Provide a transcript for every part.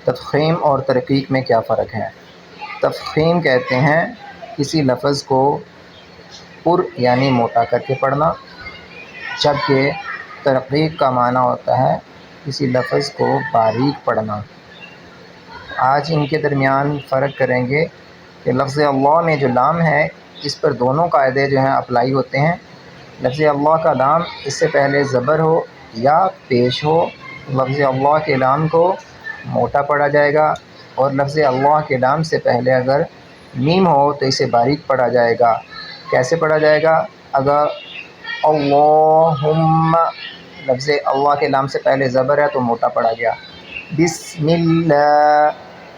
تفخیم اور ترقیق میں کیا فرق ہے؟ تفخیم کہتے ہیں کسی لفظ کو پر یعنی موٹا کر کے پڑھنا، جبکہ ترقیق کا معنی ہوتا ہے کسی لفظ کو باریک پڑھنا۔ آج ان کے درمیان فرق کریں گے کہ لفظ اللہ میں جو لام ہے اس پر دونوں قاعدے جو ہیں اپلائی ہوتے ہیں۔ لفظ اللہ کا لام اس سے پہلے زبر ہو یا پیش ہو، لفظ اللہ کے لام کو موٹا پڑھا جائے گا، اور لفظ اللہ کے لام سے پہلے اگر میم ہو تو اسے باریک پڑھا جائے گا۔ کیسے پڑھا جائے گا؟ اگر اللہم، لفظ اللہ کے لام سے پہلے زبر ہے تو موٹا پڑھا گیا۔ بسم اللہ،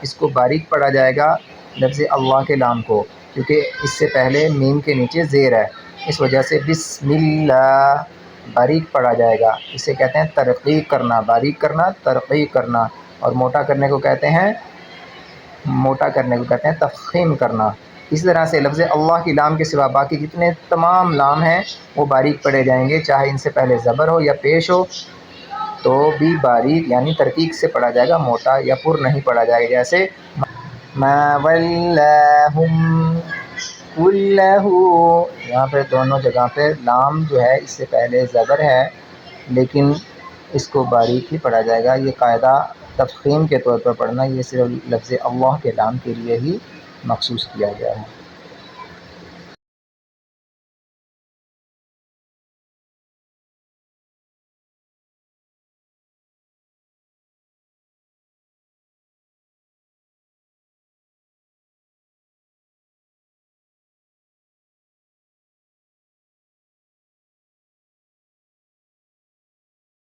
اس کو باریک پڑھا جائے گا لفظ اللہ کے لام کو، کیونکہ اس سے پہلے میم کے نیچے زیر ہے، اس وجہ سے بسم اللہ باریک پڑھا جائے گا۔ اسے کہتے ہیں ترقیق کرنا، باریک کرنا، ترقیق کرنا، اور موٹا کرنے کو کہتے ہیں تفخیم کرنا۔ اسی طرح سے لفظ اللہ کی لام کے سوا باقی جتنے تمام لام ہیں وہ باریک پڑھے جائیں گے، چاہے ان سے پہلے زبر ہو یا پیش ہو تو بھی باریک یعنی ترقیق سے پڑھا جائے گا، موٹا یا پر نہیں پڑھا جائے گا۔ جیسے ما ولاہم کلہ، یہاں پہ دونوں جگہ پہ لام جو ہے اس سے پہلے زبر ہے لیکن اس کو باریک ہی پڑھا جائے گا۔ یہ قاعدہ تفخیم کے طور پر پڑھنا، یہ صرف لفظ اللہ کے لام کے لیے ہی مخصوص کیا گیا ہے۔